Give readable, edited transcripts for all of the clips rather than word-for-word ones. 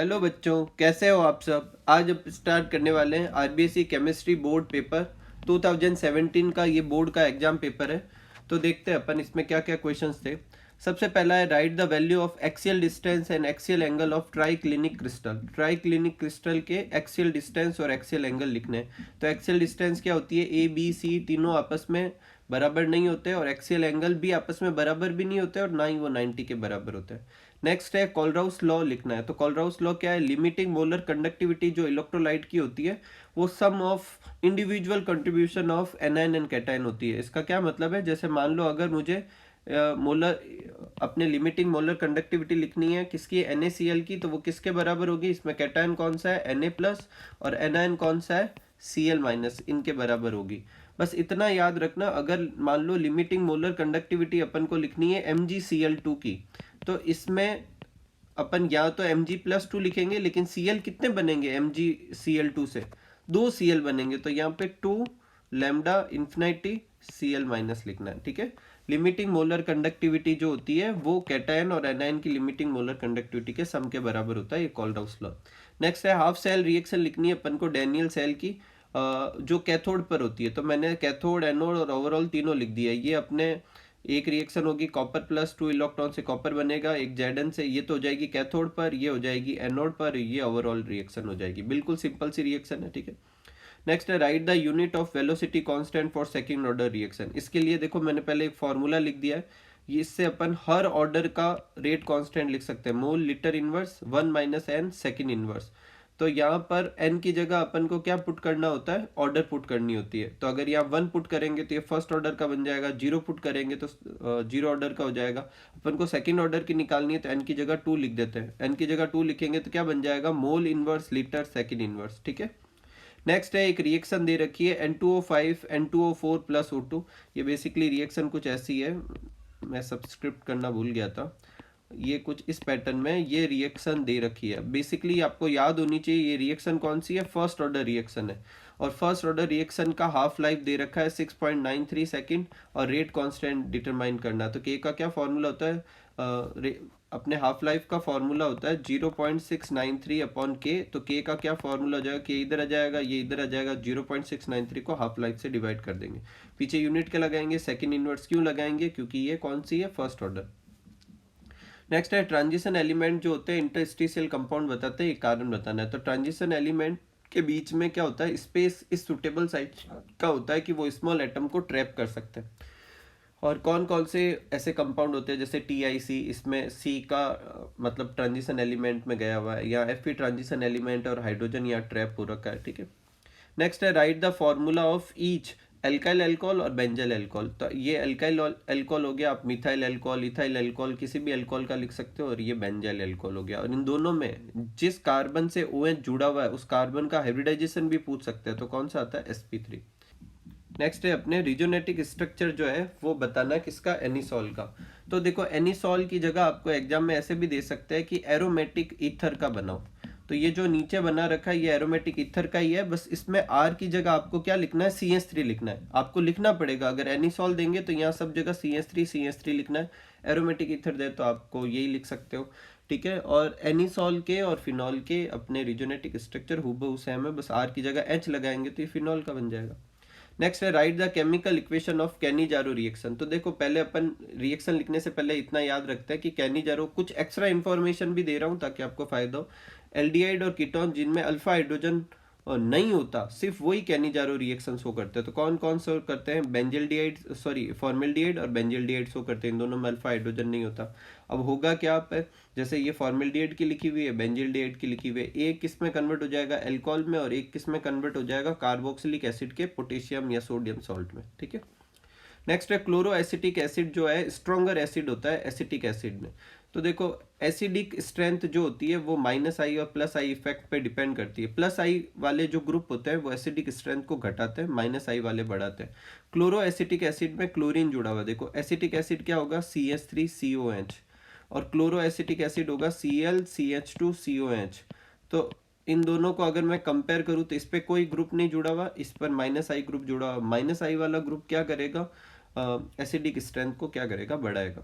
Hello बच्चों, कैसे हो आप सब। आज अब स्टार्ट करने वाले हैं आरबीएसई केमिस्ट्री बोर्ड पेपर 2017 का। ये बोर्ड का एग्जाम पेपर है। तो देखते हैं अपन इसमें क्या क्या क्वेश्चंस थे। सबसे पहला है write the value of axial distance and axial angle of try clinic crystal. Try clinic crystal के एक्सियल डिस्टेंस और एक्सियल एंगल लिखने हैं। तो एक्सियल डिस्टेंस क्या होती है, ए बी सी तीनों आपस में बराबर नहीं होते और एक्सियल एंगल भी आपस में बराबर भी नहीं होते और ना ही वो 90 के बराबर होते हैं। नेक्स्ट है कोलराउस लॉ लिखना है। तो कोलराउस लॉ क्या है, लिमिटिंग मोलर कंडक्टिविटी जो इलेक्ट्रोलाइट की होती है वो sum of individual contribution of anion and cation होती है। इसका क्या मतलब है, जैसे मान लो अगर मुझे मोलर अपने लिमिटिंग मोलर कंडक्टिविटी लिखनी है किसकी, NaCl की, तो वो किसके बराबर होगी, इसमें कैटायन कौन सा है Na+ और एनायन कौन सा है Cl-, इनके बराबर होगी। बस इतना याद रखना। अगर मान लो लिमिटिंग मोलर कंडक्टिविटी अपन को लिखनी है MgCl2 की, तो इसमें अपन या तो Mg+2 लिखेंगे, लेकिन Cl कितने बनेंगे MgCl2 से, 2 Cl बनेंगे, तो यहाँ पे 2 लैम्डा इन्फिनिटी Cl- लिखना है। ठीक है, लिमिटिंग मोलर कंडक्टिविटी जो होती है वो कैटायन और एनायन की लिमिटिंग मोलर कंडक्टिविटी के सम के बराबर होता है, ये कोलराउस लॉ। नेक्स्ट है हाफ सेल रिएक्शन लिखनी है अपन को डैनियल सेल की, जो कैथोड पर होती है। तो मैंने कैथोड, एनोड और ओवरऑल तीनों लिख दिया है। ये अपने एक रिएक्शन होगी कॉपर प्लस 2 इलेक्ट्रॉन से कॉपर बनेगा, एक Zn से, ये तो हो जाएगी कैथोड पर, ये हो जाएगी एनोड पर, ये ओवरऑल रिएक्शन हो जाएगी। बिल्कुल सिंपल सी रिएक्शन है। ठीक है, नेक्स्ट है write the unit of velocity constant for second order reaction. इसके लिए देखो मैंने पहले एक फॉर्मूला लिख दिया है, इससे अपन हर ऑर्डर का रेट कांस्टेंट लिख सकते हैं। Mole litre inverse 1 - n second inverse. तो यहाँ पर n की जगह अपन को क्या पुट करना होता है, ऑर्डर पुट करनी होती है। तो अगर यहाँ 1 पुट करेंगे तो ये फर्स्ट ऑर्डर का बन जाएगा, 0 पुट करेंगे तो 0 ऑर्डर का हो जाएगा। अपन को सेकंड ऑर्डर की निकालनी है तो n की जगह 2 लिख देते हैं। n की जगह 2 लिखेंगे तो क्या बन जाएगा, mole inverse litre second inverse. ठीक है, नेक्स्ट है एक रिएक्शन दे रखी है N2O5 N2O4 + O2। ये बेसिकली रिएक्शन कुछ ऐसी है, मैं सब्सक्रिप्ट करना भूल गया था। ये कुछ इस पैटर्न में ये रिएक्शन दे रखी है। बेसिकली आपको याद होनी चाहिए ये रिएक्शन कौन सी है, फर्स्ट ऑर्डर रिएक्शन है। और फर्स्ट ऑर्डर रिएक्शन का हाफ लाइफ दे रखा है 6.93 सेकेंड और रेट कांस्टेंट डिटरमाइन करना। तो के का क्या फॉर्मूला होता है, अपने हाफ लाइफ का फॉर्मूला होता है 0.693 अपॉन के। तो के का क्या फॉर्मूला हो जाएगा, के इधर आ जाएगा, ये इधर आ जाएगा, 0.693 को हाफ लाइफ से डिवाइड कर देंगे। पीछे यूनिट क्या लगाएंगे, सेकेंड इनवर्स। क्यों लगाएंगे, क्योंकि ये कौन सी है, फर्स्ट ऑर्डर। नेक्स्ट है ट्रांजिशन एलिमेंट जो होते हैं इंटरस्टिशियल कंपाउंड बताते हैं, एक कारण बताना है। तो ट्रांजिशन एलिमेंट के बीच में क्या होता है, स्पेस इस सुटेबल साइज का होता है कि वो स्मॉल एटम को ट्रैप कर सकते हैं। और कौन कौन से ऐसे कंपाउंड होते हैं, जैसे TIC, इसमें C का मतलब ट्रांजिशन एलिमेंट में गया हुआ है, या Fe ट्रांजिशन एलिमेंट और हाइड्रोजन यहाँ ट्रैप हो रखा है। ठीक है, नेक्स्ट है write the formula of each alkyl alcohol और बेंजल एल्कोहल। तो ये एल्काइल एल्कोहल हो गया, आप मिथाइल एल्कोहल, इथाइल एल्कोहल, किसी भी एल्कोहल का लिख सकते हो। और ये बेंजल एल्कोहल हो गया। और इन दोनों में जिस कार्बन से OH जुड़ा हुआ है उस कार्बन का हाइब्रिडाइजेशन भी पूछ सकते हैं। तो कौन सा आता है, sp3। नेक्स्ट है अपने रिजोनेटिक स्ट्रक्चर जो है वो बताना है किसका, एनिसॉल का। तो देखो एनिसॉल की जगह आपको एग्जाम में ऐसे भी दे सकते हैं कि एरोमेटिक ईथर का बनाओ। तो ये जो नीचे बना रखा है ये एरोमेटिक ईथर का ही है, बस इसमें R की जगह आपको क्या लिखना है, CH3 लिखना है। आपको लिखना पड़ेगा, अगर एनिसॉल देंगे तो यहाँ सब जगह CH3 लिखना है। एरोमेटिक ईथर दे तो आपको यही लिख सकते हो। ठीक है, और एनिसॉल के और फिनॉल के अपने रिजोनेटिक स्ट्रक्चर हूबहू सेम है, बस R की जगह H लगाएंगे तो ये फिनॉल का बन जाएगा। नेक्स्ट है write the chemical equation of Cannizzaro reaction. तो देखो पहले अपन रिएक्शन लिखने से पहले इतना याद रखते हैं कि कैनिजारो, कुछ एक्स्ट्रा इन्फॉर्मेशन भी दे रहा हूँ ताकि आपको फायदा हो। एल्डिहाइड और कीटोन जिनमें अल्फा हाइड्रोजन नहीं होता, सिर्फ वही कैनिजारो रिएक्शन शो करते हैं। तो कौन कौन शो करते हैं, बेंजल्डिहाइड, फॉर्मेल्डिहाइड और बेंजल्डिहाइड शो करते हैं। इन दोनों में अल्फा हाइड्रोजन नहीं होता। अब होगा क्या, आप जैसे ये फॉर्मेल्डिहाइड की लिखी हुई है, बेंजल्डिहाइड की लिखी हुई है, एक किस में कन्वर्ट हो जाएगा, एल्कोहल में, और एक किस में कन्वर्ट हो जाएगा, कार्बोक्सिलिक एसिड के पोटेशियम या सोडियम सॉल्ट में। ठीक है, नेक्स्ट है क्लोरो एसिटिक एसिड जो है स्ट्रॉन्गर एसिड होता है एसिटिक एसिड में। तो देखो एसिडिक स्ट्रेंथ जो होती है वो -I और +I इफेक्ट पे डिपेंड करती है। +I वाले जो ग्रुप होते हैं वो एसिडिक स्ट्रेंथ को घटाते हैं, -I वाले बढ़ाते हैं। क्लोरो एसिटिक एसिड में क्लोरीन जुड़ा हुआ है। देखो एसिटिक एसिड क्या होगा, CH3COH, और क्लोरो एसिटिक एसिड होगा ClCH2COH। तो इन दोनों को अगर मैं कंपेयर करूँ तो इस पर कोई ग्रुप नहीं जुड़ा हुआ, इस पर -I ग्रुप जुड़ा हुआ। -I वाला ग्रुप क्या करेगा, एसिडिक स्ट्रेंथ को क्या करेगा, बढ़ाएगा।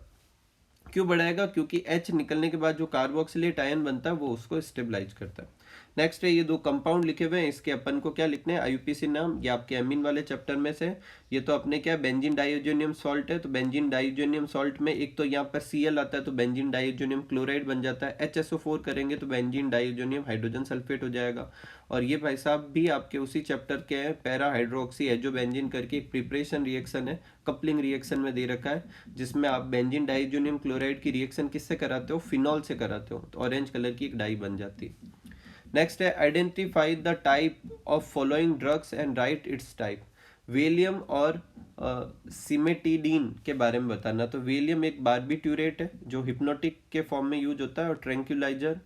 क्यों बढ़ाएगा? क्योंकि H निकलने के बाद जो कार्बोक्सिलेट आयन बनता है वो उसको स्टेबलाइज करता है। नेक्स्ट है ये दो कंपाउंड लिखे हुए हैं, इसके अपन को क्या लिखने हैं? आईयूपीएसी नाम। ये आपके एमीन वाले चैप्टर में से, ये तो अपने क्या बेंजीन डाइओजोनियम सॉल्ट है, तो बेंजीन डाइओजोनियम सॉल्ट में एक तो यहाँ पर Cl आता है तो बेंजीन डाइओजोनियम क्लोराइड बन जाता है, HSO4 करेंगे तो बेंजीन डाइओजोनियम हाइड्रोजन सल्फेट हो जाएगा। और ये भाई साहब भी आपके उसी चैप्टर के हैं, पैरा हाइड्रोक्सी एजोबेंजीन करके एक प्रिपरेशन रिएक्शन है, कपलिंग रिएक्शन में दे रखा है, जिसमें आप बेंजीन डाइओजोनियम क्लोराइड की रिएक्शन किससे कराते हो? फिनॉल से कराते हो, तो ऑरेंज कलर की एक डाई बन जाती है। नेक्स्ट है identify the type of following drugs and right it's type. Valium और सिमेटिडीन के बारे में बताना। तो वेलियम एक बारबिट्यूरेट है जो हिप्नोटिक के फॉर्म में यूज होता है और ट्रैंक्यूलाइजर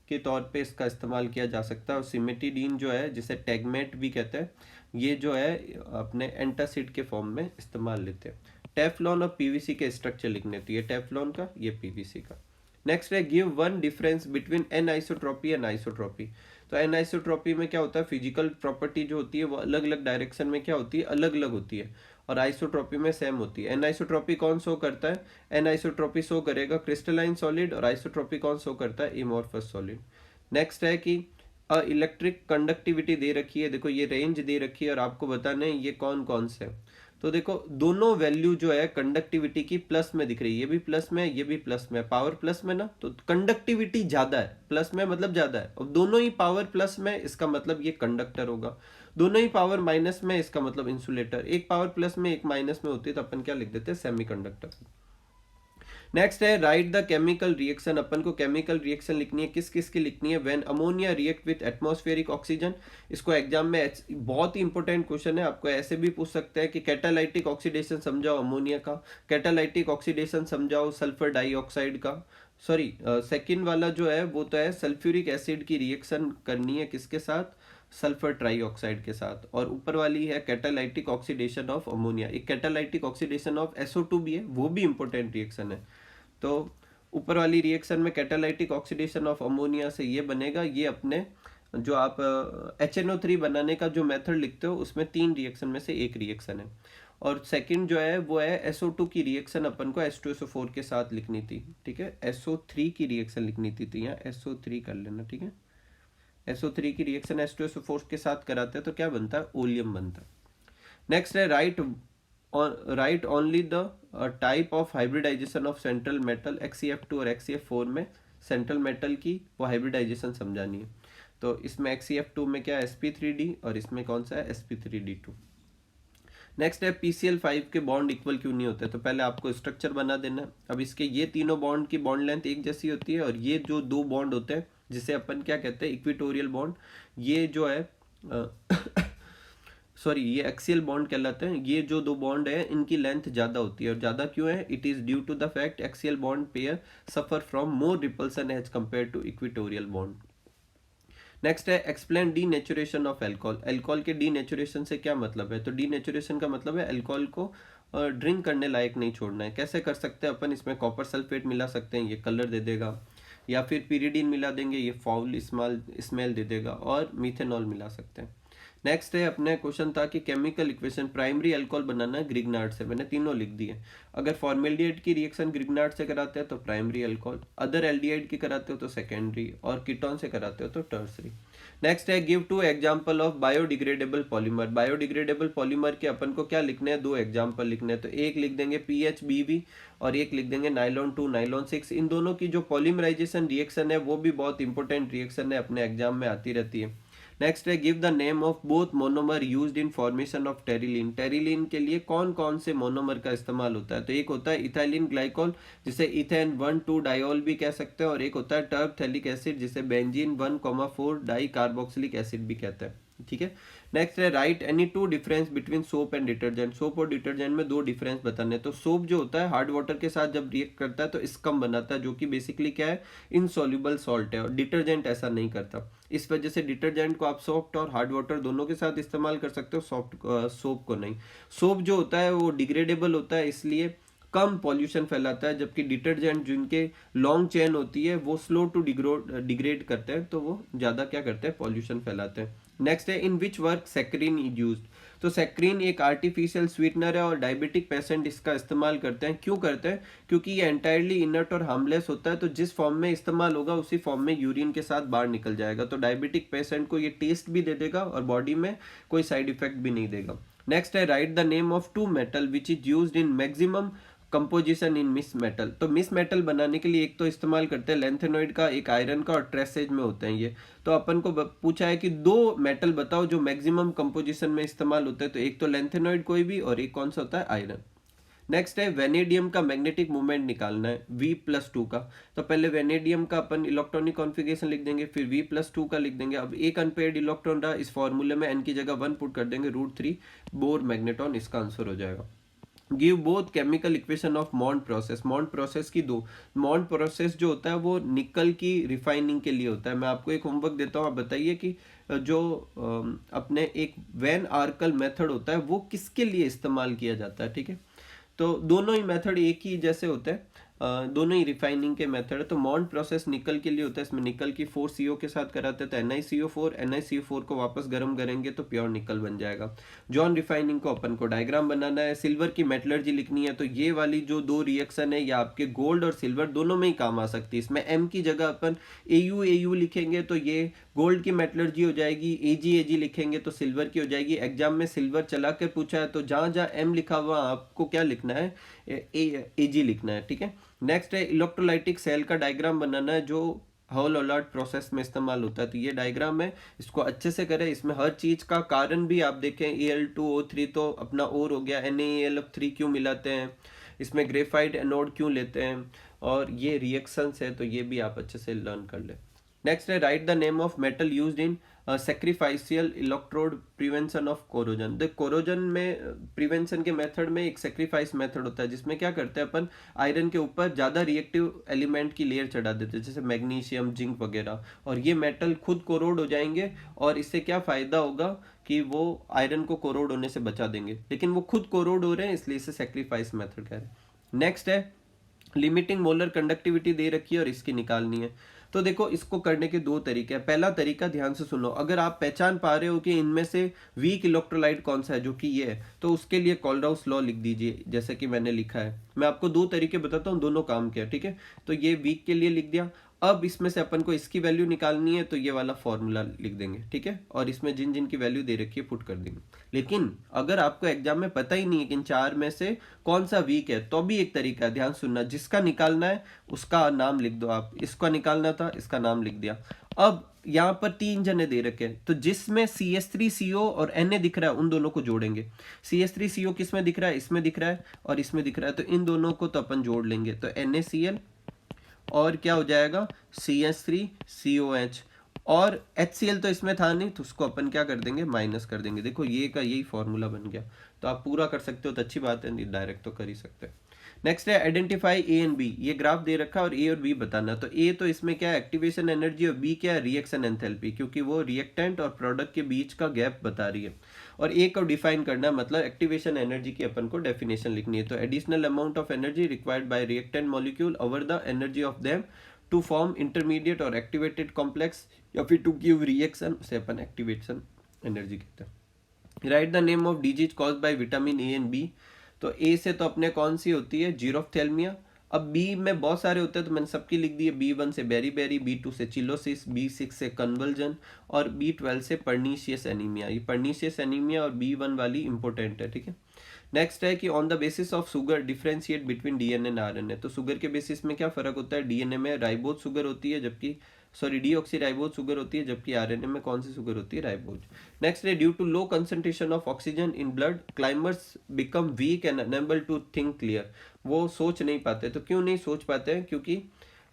के तौर पे इसका इस्तेमाल किया जा सकता है। और सिमेटिडीन जो है, जिसे टैगमेट भी कहते हैं, ये जो है अपने एंटासिड के फॉर्म में इस्तेमाल लेते हैं। टेफ्लॉन और पीवीसी के स्ट्रक्चर लिखने, तो ये टेफ्लॉन का, ये पीवीसी का। नेक्स्ट है give one difference between anisotropy and isotropy. तो एनआइसोट्रॉपी में क्या होता है? फिजिकल प्रॉपर्टी जो होती है वो अलग अलग डायरेक्शन में क्या होती है? अलग अलग होती है। और आइसोट्रॉपी में सेम होती है। एनआइसोट्रॉपी कौन शो करता है? एनआइसोट्रॉपी शो करेगा क्रिस्टलाइन सॉलिड, और आइसोट्रॉपी कौन शो करता है? Amorphous solid. नेक्स्ट है कि इलेक्ट्रिक कंडक्टिविटी दे रखी है, देखो ये रेंज दे रखी है और आपको बताना है ये कौन कौन से। तो देखो दोनों वैल्यू जो है कंडक्टिविटी की प्लस में दिख रही है, ये भी प्लस में है, ये भी प्लस में है, पावर प्लस में ना, तो कंडक्टिविटी ज्यादा है, प्लस में मतलब ज्यादा है। और दोनों ही पावर प्लस में, इसका मतलब ये कंडक्टर होगा। दोनों ही पावर माइनस में, इसका मतलब इंसुलेटर। एक पावर प्लस में एक माइनस में होती है तो अपन क्या लिख देते हैं? सेमीकंडक्टर। नेक्स्ट है राइट द केमिकल रिएक्शन। अपन को केमिकल रिएक्शन लिखनी है, किस किस की लिखनी है? When ammonia react with atmospheric oxygen. इसको एग्जाम में बहुत ही इंपॉर्टेंट क्वेश्चन है, आपको ऐसे भी पूछ सकते हैं कि कैटालाइटिक ऑक्सीडेशन समझाओ अमोनिया का, कैटालाइटिक ऑक्सीडेशन समझाओ सल्फर डाइऑक्साइड का। सॉरी, सेकंड वाला जो है वो तो है सल्फ्यूरिक एसिड की रिएक्शन करनी है किसके साथ? सल्फर ट्राइऑक्साइड के साथ। और ऊपर वाली है कैटालाइटिक ऑक्सीडेशन ऑफ अमोनिया। एक कैटालाइटिक ऑक्सीडेशन ऑफ SO2 भी है, वो भी इंपॉर्टेंट रिएक्शन है। तो ऊपर वाली रिएक्शन में कैटालाइटिक ऑक्सीडेशन ऑफ अमोनिया से ये बनेगा, ये अपने जो आप HNO3 बनाने का जो मेथड लिखते हो उसमें 3 रिएक्शन में से एक रिएक्शन है। और सेकंड जो है वो है SO2 की रिएक्शन अपन को H2SO4 के साथ लिखनी थी, ठीक है। SO3 की रिएक्शन लिखनी थी, तो यहाँ SO3 कर लेना, ठीक है। SO3 की रिएक्शन H2SO4 के साथ कराते हैं तो क्या बनता है? ओलियम बनता है। नेक्स्ट है write only the type of hybridization of central metal. XeF2 और XeF4 में सेंट्रल मेटल की वो हाइब्रिडाइजेशन समझानी है। तो इसमें XeF2 में क्या है? sp3d, और इसमें कौन सा है? sp3d2। नेक्स्ट है PCl5 के बॉन्ड इक्वल क्यों नहीं होते? तो पहले आपको स्ट्रक्चर बना देना। अब इसके ये तीनों बॉन्ड की बॉन्ड लेंथ एक जैसी होती है, और ये जो दो बॉन्ड होते हैं जिसे अपन क्या कहते हैं? Equatorial bond. ये जो है सॉरी, ये एक्सियल बॉन्ड कहलाते हैं। ये जो दो बॉन्ड है इनकी लेंथ ज्यादा होती है, और ज्यादा क्यों है? It is due to the fact axial bond pair suffer from more repulsion as compare to equatorial bond. Next है explain denaturation of alcohol. Alcohol के डीनेचुरेशन से क्या मतलब है? तो डीनेचुरेशन का मतलब है अल्कोहल को ड्रिंक करने लायक नहीं छोड़ना है। कैसे कर सकते हैं अपन? इसमें कॉपर सल्फेट मिला सकते हैं, ये कलर दे देगा, या फिर पिरिडीन मिला देंगे, ये फाउल स्मेल दे देगा, और मीथेनॉल मिला सकते हैं। नेक्स्ट है अपने क्वेश्चन था कि केमिकल इक्वेशन प्राइमरी अल्कोहल बनाना है ग्रिग्नार्ड से, मैंने तीनों लिख दिए। अगर फॉर्मेल्डिहाइड की रिएक्शन ग्रिग्नार्ड से कराते हैं तो प्राइमरी अल्कोहल, अदर एल्डिहाइड की कराते हो तो सेकेंडरी, और कीटोन से कराते हो तो टर्सरी। नेक्स्ट है give 2 example of biodegradable polymer. Biodegradable polymer के अपन को क्या लिखने हैं? 2 एग्जांपल लिखने हैं। तो एक लिख देंगे PHBV और एक लिख देंगे नाइलॉन 2 नाइलॉन 6। इन दोनों की जो पॉलीमराइजेशन रिएक्शन है वो भी बहुत इंपॉर्टेंट रिएक्शन है, अपने एग्जाम में आती रहती है। नेक्स्ट है give the name of both monomer used in formation of terylene. Terylene के लिए कौन कौन से मोनोमर का इस्तेमाल होता है? तो एक होता है इथाइलिन ग्लाइकोल, जिसे इथेन 1,2 डायोल भी कह सकते हैं, और एक होता है टर्पथैलिक एसिड, जिसे बेंजीन 1,4 डाई कार्बोक्सिलिक एसिड भी कहते हैं, ठीक है। नेक्स्ट है right any 2 difference between soap and detergent. Soap और डिटर्जेंट में 2 डिफरेंस बताने। तो सोप जो होता है हार्ड वाटर के साथ जब रिएक्ट करता है तो स्कम बनाता है, जो कि बेसिकली क्या है? इनसॉल्युबल सॉल्ट है, और डिटर्जेंट ऐसा नहीं करता। इस वजह से डिटर्जेंट को आप सॉफ्ट और हार्ड वाटर दोनों के साथ इस्तेमाल कर सकते हो, सोप को नहीं। सोप जो होता है वो डिग्रेडेबल होता है, इसलिए कम पॉल्यूशन फैलाता है, जबकि डिटर्जेंट जिनके लॉन्ग चेन होती है वो स्लो टू डिग्रेड करते हैं, तो वो ज़्यादा क्या करते हैं, पॉल्यूशन फैलाते हैं। नेक्स्ट है in which work saccharin is used. तो सैक्रीन एक आर्टिफिशियल स्वीटनर है और डायबिटिक पेशेंट इसका इस्तेमाल करते हैं। क्यों करते हैं? क्योंकि ये एंटायरली इनर्ट और हार्मलेस होता है, तो जिस फॉर्म में इस्तेमाल होगा उसी फॉर्म में यूरिन के साथ बाहर निकल जाएगा, तो डायबिटिक पेशेंट को ये टेस्ट भी दे देगा और बॉडी में कोई साइड इफेक्ट भी नहीं देगा। नेक्स्ट है write the name of two metal which is used in maximum composition in misch metal. तो मिस मेटल बनाने के लिए एक तो इस्तेमाल करते हैं लेंथेनॉइड का, एक आयरन का, और ट्रेसेज में होते हैं ये। तो अपन को पूछा है कि दो मेटल बताओ जो मैक्सिमम कंपोजिशन में इस्तेमाल होते हैं, तो एक तो लेंथेनॉइड कोई भी, और एक कौन सा होता है, आयरन। नेक्स्ट है वेनेडियम का मैग्नेटिक मोमेंट निकालना है V+2 का। तो पहले वेनेडियम का अपन इलेक्ट्रॉनिक कॉन्फ़िगरेशन लिख देंगे, फिर V+2 का लिख देंगे। अब एक अनपेयर्ड इलेक्ट्रॉन रहा, इस फॉर्मूले में n की जगह 1 पुट कर देंगे, √3 बोर मैग्नेटॉन, इसका आंसर हो जाएगा। Give both chemical equation of Mond process. Mond process की दो, मॉन्ड प्रोसेस जो होता है वो निकल की रिफाइनिंग के लिए होता है। मैं आपको एक होमवर्क देता हूँ, आप बताइए कि जो अपने एक वैन आर्कल मेथड होता है वो किसके लिए इस्तेमाल किया जाता है, ठीक है। तो दोनों ही मेथड एक ही जैसे होते हैं, दोनों ही रिफाइनिंग के मेथड है। तो मॉन्ड प्रोसेस निकल के लिए होता है, इसमें निकल की 4CO के साथ कराते हैं, तो NiCO4 को वापस गर्म करेंगे तो प्योर निकल बन जाएगा। जॉन रिफाइनिंग को अपन को डायग्राम बनाना है, सिल्वर की मेटलर्जी लिखनी है, तो ये वाली जो दो रिएक्शन है या आपके गोल्ड और सिल्वर दोनों में ही काम आ सकती है। इसमें M की जगह अपन AU लिखेंगे तो ये गोल्ड की मेटलर्जी हो जाएगी, AG लिखेंगे तो सिल्वर की हो जाएगी। एग्जाम में सिल्वर चला कर पूछा है तो जहाँ जहाँ M लिखा हुआ आपको क्या लिखना है, AG लिखना है, ठीक है। नेक्स्ट है इलेक्ट्रोलाइटिक सेल का डायग्राम बनाना है जो होल अलर्ट प्रोसेस में इस्तेमाल होता है। तो ये डायग्राम है, इसको अच्छे से करें। इसमें हर चीज का कारण भी आप देखें, Al2O3 तो अपना और हो गया, NaAlF3 क्यों मिलाते हैं, इसमें ग्रेफाइट एनोड क्यों लेते हैं, और ये रिएक्शंस है, तो ये भी आप अच्छे से लर्न कर ले। नेक्स्ट है write the name of metal used in sacrificial electrode prevention of corrosion. The corrosion में प्रिवेंशन के मेथड में एक सेक्रीफाइस मेथड होता है, जिसमें क्या करते हैं अपन आयरन के ऊपर ज़्यादा रिएक्टिव एलिमेंट की लेयर चढ़ा देते हैं, जैसे मैग्नीशियम, जिंक वगैरह, और ये मेटल खुद कोरोड हो जाएंगे। और इससे क्या फ़ायदा होगा कि वो आयरन को कोरोड होने से बचा देंगे, लेकिन वो खुद कोरोड हो रहे हैं, इसलिए इसे सेक्रीफाइस मेथड कह रहे हैं। नेक्स्ट है लिमिटिंग मोलर कंडक्टिविटी दे रखी है और इसकी निकालनी है। तो देखो इसको करने के दो तरीके हैं। पहला तरीका ध्यान से सुनो, अगर आप पहचान पा रहे हो कि इनमें से वीक इलेक्ट्रोलाइट कौन सा है, जो कि ये है, तो उसके लिए कोल्डहाउस लॉ लिख दीजिए, जैसे कि मैंने लिखा है। मैं आपको दो तरीके बताता हूँ, दोनों काम किया, ठीक है। तो ये वीक के लिए लिख दिया। अब इसमें से अपन को इसकी वैल्यू निकालनी है, तो ये वाला फॉर्मूला लिख देंगे, ठीक है, और इसमें जिन जिन की वैल्यू दे रखी है पुट कर देंगे। लेकिन अगर आपको एग्जाम में पता ही नहीं है कि इन चार में से कौन सा वीक है, तो भी एक तरीका है, ध्यान सुनना, जिसका निकालना है उसका नाम लिख दो आप। इसका निकालना था, इसका नाम लिख दिया। अब यहाँ पर तीन जने दे रखे हैं, तो जिसमें CH3CO और Na दिख रहा है उन दोनों को जोड़ेंगे। CH3CO किस में दिख रहा है, इसमें दिख रहा है और इसमें दिख रहा है, तो इन दोनों को तो अपन जोड़ लेंगे, तो NaCl और क्या हो जाएगा CH3COH, और HCl तो इसमें था नहीं, तो उसको अपन क्या कर देंगे, माइनस कर देंगे। देखो ये का यही फॉर्मूला बन गया। तो आप पूरा कर सकते हो तो अच्छी बात है, नहीं डायरेक्ट तो कर ही सकते हैं। नेक्स्ट है आइडेंटिफाई A एंड B। ये ग्राफ दे रखा है और A और B बताना। तो A तो इसमें क्या है, एक्टिवेशन एनर्जी, और B क्या है, रिएक्शन एंथैल्पी, क्योंकि वो रिएक्टेंट और प्रोडक्ट के बीच का गैप बता रही है। और A को डिफाइन करना है, मतलब एक्टिवेशन एनर्जी की अपन को डेफिनेशन लिखनी है। तो additional amount of energy required by reactant molecule over the energy of them to form intermediate और एक्टिवेटेड कॉम्प्लेक्स, या फिर टू गिव रिएक्शन, उसे अपन एक्टिवेशन एनर्जी कहते हैं। Right the name of disease caused by vitamin A and B। तो A से तो अपने कौन सी होती है, जीरोफ्थेल्मिया। अब B में बहुत सारे होते हैं, तो मैंने सबकी लिख दी है। B1 से बेरी, B2 से चिलोसिस, B6 से कन्वल्जन, और B12 से पर्नीशियस एनीमिया। ये पर्नीशियस एनीमिया और B1 वाली इंपॉर्टेंट है, ठीक है। नेक्स्ट है कि on the basis of sugar differentiate between DNA and RNA। तो शुगर के बेसिस में क्या फर्क होता है, DNA में राइबोज शुगर होती है, जबकि डीऑक्सीराइबोज शुगर होती है, जबकि RNA में कौन सी शुगर होती है, राइबोज। नेक्स्ट है due to low concentration of oxygen in blood climbers become weak and unable to think clear. वो सोच नहीं पाते। तो क्यों नहीं सोच पाते हैं, क्योंकि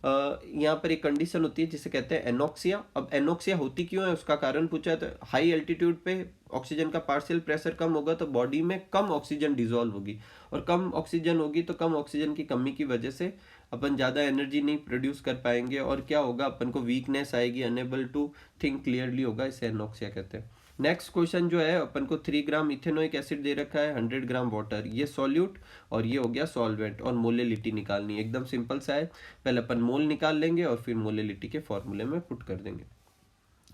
यहाँ पर एक कंडीशन होती है जिसे कहते हैं एनोक्सिया। अब एनोक्सिया होती क्यों है, उसका कारण पूछा है। तो हाई एल्टीट्यूड पे ऑक्सीजन का पार्शियल प्रेशर कम होगा, तो बॉडी में कम ऑक्सीजन डिजोल्व होगी, और कम ऑक्सीजन होगी तो कम ऑक्सीजन की कमी की वजह से अपन ज़्यादा एनर्जी नहीं प्रोड्यूस कर पाएंगे और क्या होगा, अपन को वीकनेस आएगी, अनेबल टू थिंक क्लियरली होगा, इसे एनोक्सिया कहते हैं। नेक्स्ट क्वेश्चन जो है, अपन को 3 ग्राम इथेनोइक एसिड दे रखा है, 100 ग्राम वाटर, ये सॉल्यूट और ये हो गया सॉल्वेंट, और मोलेलिटी निकालनी है। एकदम सिंपल सा है, पहले अपन मोल निकाल लेंगे और फिर मोलेलिटी के फॉर्मूले में पुट कर देंगे।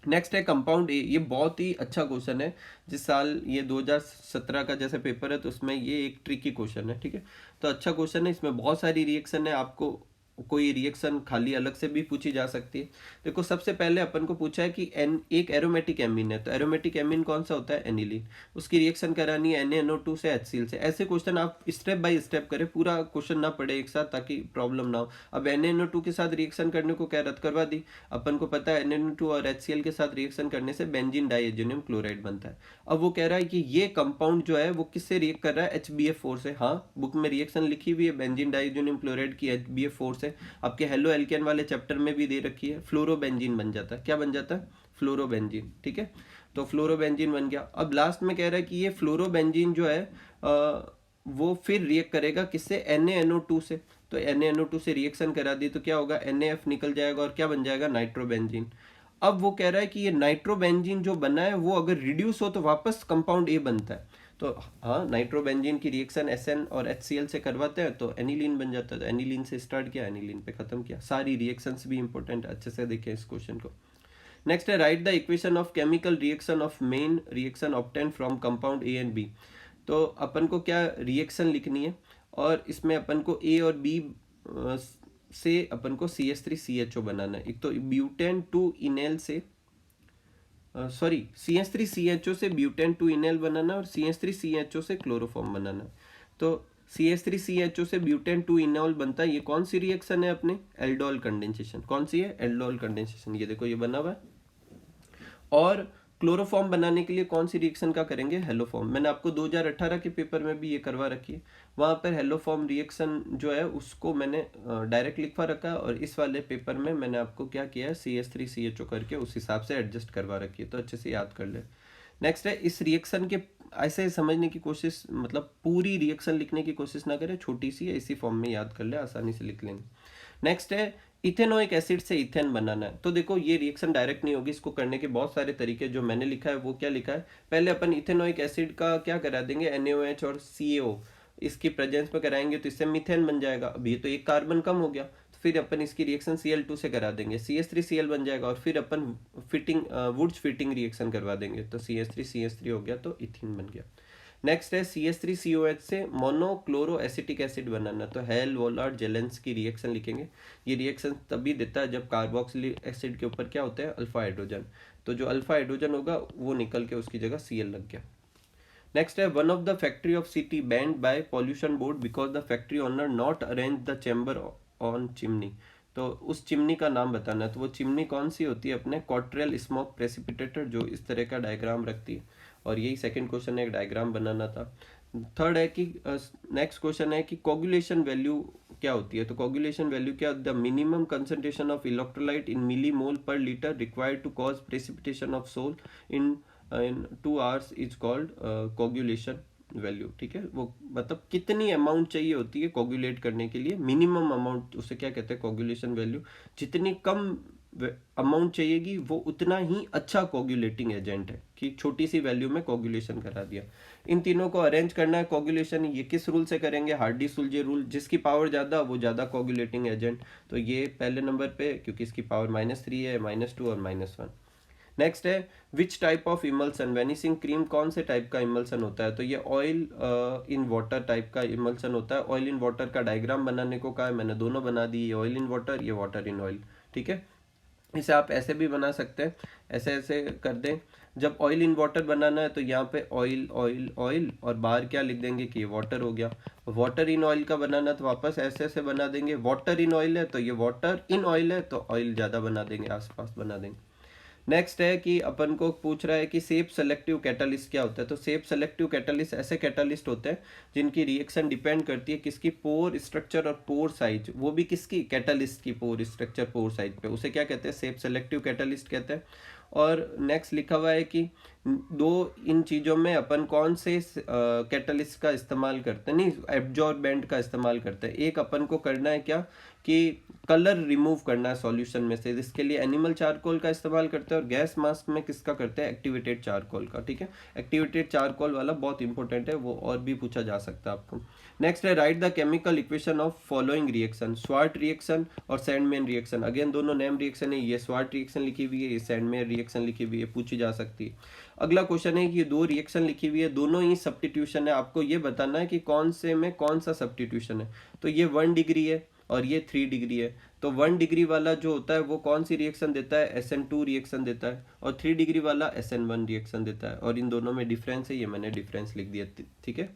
नेक्स्ट है कंपाउंड ए, ये बहुत ही अच्छा क्वेश्चन है। जिस साल ये 2017 का जैसे पेपर है तो उसमें ये एक ट्रिकी क्वेश्चन है, ठीक है। तो अच्छा क्वेश्चन है, इसमें बहुत सारी रिएक्शन है, आपको कोई रिएक्शन खाली अलग से भी पूछी जा सकती है। देखो सबसे पहले अपन को पूछा है कि एन एक एरोमेटिक एमीन है, तो एरोमेटिक एमीन कौन सा होता है, एनिलीन, उसकी रिएक्शन करानी है NaNO2 से HCl से। ऐसे क्वेश्चन आप स्टेप बाय स्टेप करें, पूरा क्वेश्चन ना पढ़े एक साथ ताकि प्रॉब्लम ना हो। अब NaNO2 के साथ रिएक्शन करने को क्या रद्द करवा दी, अपन को पता है NaNO2 और HCl के साथ रिएक्शन करने से बेंजीन डाइएजोनियम क्लोराइड बनता है। अब वो कह रहा है कि ये कंपाउंड जो है वो किससे रिएक्ट कर रहा है, HBF4 से। हाँ, बुक में रिएक्शन लिखी हुई है बेंजीन डाइएजोनियम क्लोराइड की HBF4 से, आपके हेलो एल्केन वाले चैप्टर में भी दे रखी है। फ्लोरोबेंजीन बन जाता है, क्या बन जाता है, फ्लोरोबेंजीन, ठीक है। तो फ्लोरोबेंजीन बन गया। अब लास्ट में कह रहा है कि ये फ्लोरोबेंजीन जो है वो फिर रिएक्ट करेगा किससे, NaNO2 से। तो NaNO2 से रिएक्शन करा दी तो क्या होगा, NaF निकल जाएगा और क्या बन जाएगा, नाइट्रोबेंजीन। अब वो कह रहा है कि ये नाइट्रोबेंजीन जो बना है वो अगर रिड्यूस हो तो वापस कंपाउंड ए बनता है। तो हाँ, नाइट्रोबेंजीन की रिएक्शन SN और HCl से करवाते हैं तो एनिलीन बन जाता है। तो एनिलीन से स्टार्ट किया, एनिलीन पे खत्म किया। सारी रिएक्शंस भी इंपॉर्टेंट, अच्छे से देखें इस क्वेश्चन को। नेक्स्ट है write the equation of chemical reaction of main reaction obtain from compound A and B. तो अपन को क्या रिएक्शन लिखनी है और इसमें अपन को ए और बी से अपन को CH3CHO बनाना है। एक तो ब्यूटेन 2 इनेल से CH3CHO से ब्यूटेन 2 इनेल बनाना और CH3CHO से क्लोरोफॉर्म बनाना। तो CH3CHO से ब्यूटेन 2 इनॉल बनता है। ये कौन सी रिएक्शन है अपने, एल्डोल कंडेंसेशन। कौन सी है, एल्डोल कंडेंसेशन। ये देखो ये बना हुआ है। और क्लोरोफॉर्म बनाने के लिए कौन सी रिएक्शन का करेंगे, हेलोफॉर्म। मैंने आपको 2018 के पेपर में भी ये करवा रखी है, वहाँ पर हेलोफॉर्म रिएक्शन जो है उसको मैंने डायरेक्ट लिखवा रखा है, और इस वाले पेपर में मैंने आपको क्या किया है, CH3CHO करके उस हिसाब से एडजस्ट करवा रखी है, तो अच्छे से याद कर ले। नेक्स्ट है, इस रिएक्शन के ऐसे समझने की कोशिश, मतलब पूरी रिएक्शन लिखने की कोशिश ना करें, छोटी सी है, इसी फॉर्म में याद कर ले, आसानी से लिख लेंगे। नेक्स्ट है, इथेनोइक एसिड से इथेन बनाना है। तो देखो ये रिएक्शन डायरेक्ट नहीं होगी, इसको करने के बहुत सारे तरीके। जो मैंने लिखा है वो क्या लिखा है, पहले अपन इथेनोइक एसिड का क्या करा देंगे, NaOH और CaO इसकी प्रेजेंस में कराएंगे तो इससे मीथेन बन जाएगा। अभी ये तो एक कार्बन कम हो गया, तो फिर अपन इसकी रिएक्शन Cl2 से करा देंगे, CH3Cl बन जाएगा, और फिर अपन वुड्स फिटिंग रिएक्शन करवा देंगे तो CH3CH3 हो गया, तो इथिन बन गया। नेक्स्ट है, CH3COH से मोनोक्लोरो एसिटिक एसिड बनाना। तो हेल वोलार्ड जेलेंस की रिएक्शन लिखेंगे। ये रिएक्शन तभी देता है जब कार्बोक्सिलिक एसिड के ऊपर क्या होता है, अल्फा हाइड्रोजन। तो जो अल्फा हाइड्रोजन होगा वो निकल के उसकी जगह Cl लग गया। नेक्स्ट है, one of the factory of city banned by pollution board because the factory owner not arrange the chamber on chimney. तो उस चिमनी का नाम बताना है। तो वो चिमनी कौन सी होती है, अपने कॉट्रेल स्मोक प्रेसिपिटेटर, जो इस तरह का डायग्राम रखती है। और यही सेकंड क्वेश्चन है, एक डायग्राम बनाना था। थर्ड है कि नेक्स्ट क्वेश्चन है कि कोगुलेशन वैल्यू क्या होती है। तो कोगुलेशन वैल्यू क्या, the minimum concentration of electrolyte in millimole per litre required to cause precipitation of sol in 2 hours is called coagulation value. ठीक है, वो मतलब कितनी अमाउंट चाहिए होती है कोगुलेट करने के लिए, मिनिमम अमाउंट, उसे क्या कहते हैं, कोगुलेशन वैल्यू। जितनी कम अमाउंट चाहिएगी वो उतना ही अच्छा कोगुलेटिंग एजेंट है, कि छोटी सी वैल्यू में कोगुलेशन करा दिया। इन तीनों को अरेंज करना है कोगुलेशन, ये किस रूल से करेंगे, हार्डी-सुलजे रूल। जिसकी पावर ज़्यादा वो ज़्यादा कोगुलेटिंग एजेंट। तो ये पहले नंबर पे, क्योंकि इसकी पावर -3 है, -2 और -1। नेक्स्ट है, which type of emulsion, vanishing cream कौन से टाइप का इमल्सन होता है। तो ये ऑयल इन वाटर टाइप का इमल्सन होता है। ऑयल इन वाटर का डायग्राम बनाने को कहा है, मैंने दोनों बना दी, ये ऑयल इन वाटर, ये वाटर इन ऑयल। ठीक है, इसे आप ऐसे भी बना सकते हैं, ऐसे ऐसे कर दें। जब ऑयल इन वाटर बनाना है तो यहाँ पे ऑयल ऑयल ऑयल और बाहर क्या लिख देंगे कि ये वाटर हो गया। वाटर इन ऑयल का बनाना तो वापस ऐसे ऐसे बना देंगे, वाटर इन ऑयल है तो ये वाटर इन ऑयल है, तो ऑयल ज़्यादा बना देंगे, आसपास बना देंगे। नेक्स्ट है कि अपन को पूछ रहा है कि सेफ सेलेक्टिव कैटालिस्ट क्या होता है। तो सेफ सेलेक्टिव कैटालिस्ट ऐसे कैटालिस्ट होते हैं जिनकी रिएक्शन डिपेंड करती है किसकी, पोर स्ट्रक्चर और पोर साइज, वो भी किसकी, कैटालिस्ट की पोर स्ट्रक्चर पोर साइज पे। उसे क्या कहते हैं, सेफ सेलेक्टिव कैटालिस्ट कहते हैं। और नेक्स्ट लिखा हुआ है कि दो इन चीज़ों में अपन कौन से कैटलिस्ट का इस्तेमाल करते हैं, नहीं एब्जॉर्बेंट का इस्तेमाल करते हैं। एक अपन को करना है क्या कि कलर रिमूव करना है सॉल्यूशन में से, इसके लिए एनिमल चारकोल का इस्तेमाल करते हैं, और गैस मास्क में किसका करते हैं, एक्टिवेटेड चारकोल का। ठीक है, एक्टिवेटेड चारकोल वाला बहुत इंपॉर्टेंट है, वो और भी पूछा जा सकता है आपको। नेक्स्ट है write the chemical equation of following reaction, sword reaction और सैंडमैन रिएक्शन। अगेन दोनों नेम रिएक्शन है, ये स्वार्ट रिएक्शन लिखी हुई है, ये सैंडमैन रिएक्शन लिखी हुई है, पूछी जा सकती है। अगला क्वेश्चन है कि ये दो रिएक्शन लिखी हुई है, दोनों ही सब्स्टिट्यूशन है, आपको ये बताना है कि कौन से में कौन सा सब्स्टिट्यूशन है। तो ये 1 डिग्री है और ये 3 डिग्री है, तो 1 डिग्री वाला जो होता है वो कौन सी रिएक्शन देता है, SN2 रिएक्शन देता है, और 3 डिग्री वाला SN1 रिएक्शन देता है, और इन दोनों में डिफरेंस है, ये मैंने डिफरेंस लिख दिया। ठीक है,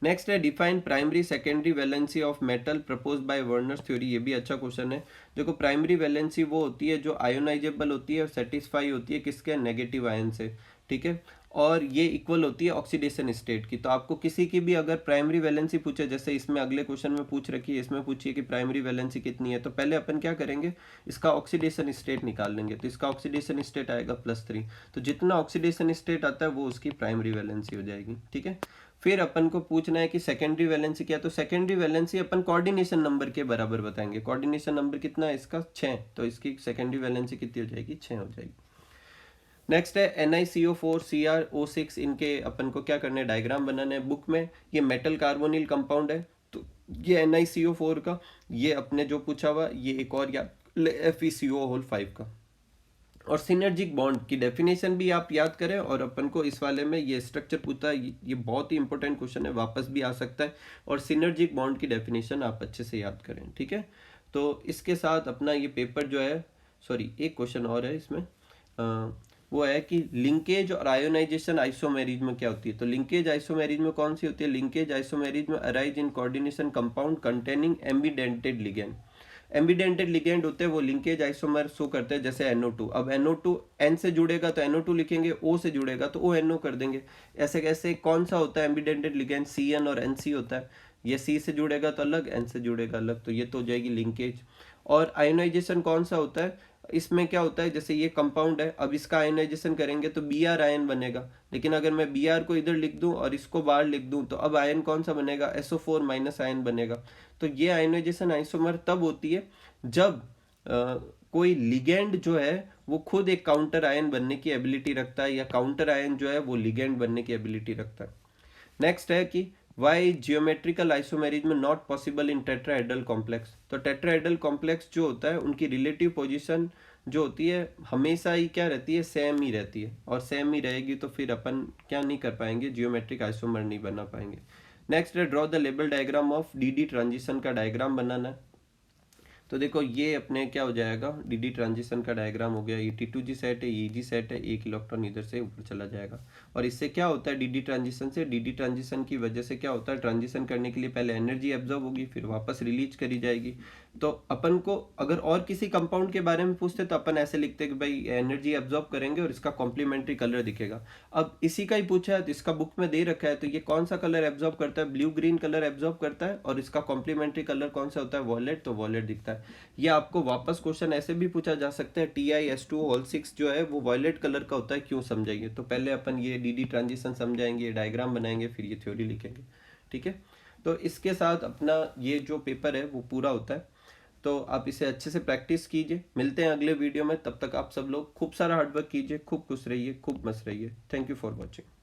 नेक्स्ट है define primary secondary valency of metal propose by Werner's theory. ये भी अच्छा क्वेश्चन है। देखो प्राइमरी वैलेंसी वो होती है जो आयोनाइजेबल होती है और सेटिस्फाई होती है किसके, नेगेटिव आयन से। ठीक है, और ये इक्वल होती है ऑक्सीडेशन स्टेट की। तो आपको किसी की भी अगर प्राइमरी वैलेंसी पूछे, जैसे इसमें अगले क्वेश्चन में पूछ रखी है, इसमें पूछिए कि प्राइमरी वैलेंसी कितनी है, तो पहले अपन क्या करेंगे, इसका ऑक्सीडेशन स्टेट निकाल लेंगे। तो इसका ऑक्सीडेशन स्टेट आएगा +3, तो जितना ऑक्सीडेशन स्टेट आता है वो उसकी प्राइमरी वैलेंसी हो जाएगी। ठीक है, फिर अपन को पूछना है कि सेकेंडरी वैलेंसी क्या है, तो सेकेंडरी वैलेंसी अपन कोऑर्डिनेशन नंबर के बराबर बताएंगे। कोऑर्डिनेशन नंबर कितना है इसका, 6, तो इसकी सेकेंडरी वैलेंसी कितनी हो जाएगी, 6 हो जाएगी। नेक्स्ट है NiCO4 CrO6, इनके अपन को क्या करना है, डायग्राम बनाना है। बुक में ये मेटल कार्बोनिल कंपाउंड है, तो ये NiCO4 का, ये अपने जो पूछा हुआ ये एक और या FeCO5 का। और सिनर्जिक बॉन्ड की डेफिनेशन भी आप याद करें, और अपन को इस वाले में ये स्ट्रक्चर पूछा है, ये बहुत ही इंपॉर्टेंट क्वेश्चन है, वापस भी आ सकता है। और सिनर्जिक बॉन्ड की डेफिनेशन आप अच्छे से याद करें। ठीक है, तो इसके साथ अपना ये पेपर जो है, सॉरी एक क्वेश्चन और है इसमें, वो है कि लिंकेज और आयोनाइजेशन आइसोमेरिज में क्या होती है। तो लिंकेज आइसोमेरिज में कौन सी होती है, लिंकेज आइसोमेरिज में arise in coordination compound containing ambidentate ligand. Ambidentate ligand होते हैं वो लिंकेज आइसोमर शो करते हैं, जैसे NO2। अब NO2 N से जुड़ेगा तो NO2 लिखेंगे, O से जुड़ेगा तो ONO कर देंगे। ऐसे कैसे कौन सा होता है एम्बिडेंटेड लिगेंड, CN और NC होता है। ये C से जुड़ेगा तो अलग, N से जुड़ेगा अलग, तो ये तो हो जाएगी लिंकेज। और आयोनाइजेशन कौन सा होता है, इसमें क्या होता है, जैसे ये कंपाउंड है, अब इसका आयोनाइजेशन करेंगे तो Br आयन बनेगा, लेकिन अगर मैं Br को इधर लिख दूं और इसको बाहर लिख दूं तो अब आयन कौन सा बनेगा, SO4- आयन बनेगा। तो ये आयोनाइजेशन आइसोमर तब होती है जब कोई लिगेंड जो है वो खुद एक काउंटर आयन बनने की एबिलिटी रखता है, या काउंटर आयन जो है वो लिगेंड बनने की एबिलिटी रखता है। नेक्स्ट है कि वाई जियोमेट्रिकल आइसोमेरिज में not possible in tetrahedral complex. तो टेट्राहेड्रल कॉम्प्लेक्स जो होता है उनकी रिलेटिव पोजीशन जो होती है हमेशा ही क्या रहती है, सेम ही रहती है, और सेम ही रहेगी तो फिर अपन क्या नहीं कर पाएंगे, जियोमेट्रिक आइसोमर नहीं बना पाएंगे। नेक्स्ट है draw the label diagram of DD transition का डायग्राम बनाना है। तो देखो ये अपने क्या हो जाएगा, DD ट्रांजिशन का डायग्राम हो गया, ये T2G सेट है, ये EG सेट है, एक इलेक्ट्रॉन इधर से ऊपर चला जाएगा। और इससे क्या होता है, DD ट्रांजिशन से, DD ट्रांजिशन की वजह से क्या होता है, ट्रांजिशन करने के लिए पहले एनर्जी एब्जॉर्ब होगी, फिर वापस रिलीज करी जाएगी। तो अपन को अगर और किसी कंपाउंड के बारे में पूछते तो अपन ऐसे लिखते कि भाई एनर्जी एब्जॉर्ब करेंगे और इसका कॉम्प्लीमेंट्री कलर दिखेगा। अब इसी का ही पूछा है तो इसका बुक में दे रखा है, तो ये कौन सा कलर एब्जॉर्ब करता है, ब्लू ग्रीन कलर एब्जॉर्ब करता है, और इसका कॉम्प्लीमेंट्री कलर कौन सा होता है, वॉयलेट, तो वॉयलेट दिखता है। ये आपको वापस क्वेश्चन ऐसे भी पूछा जा सकता है, TiS2 जो है वो वॉयलेट कलर का होता है, क्यों समझाइए। तो पहले अपन ये DD ट्रांजिशन समझाएंगे, डायग्राम बनाएंगे, फिर ये थ्योरी लिखेंगे। ठीक है, तो इसके साथ अपना ये जो पेपर है वो पूरा होता है। तो आप इसे अच्छे से प्रैक्टिस कीजिए। मिलते हैं अगले वीडियो में, तब तक आप सब लोग खूब सारा हार्डवर्क कीजिए, खूब खुश रहिए, खूब मस्त रहिए। Thank you for watching.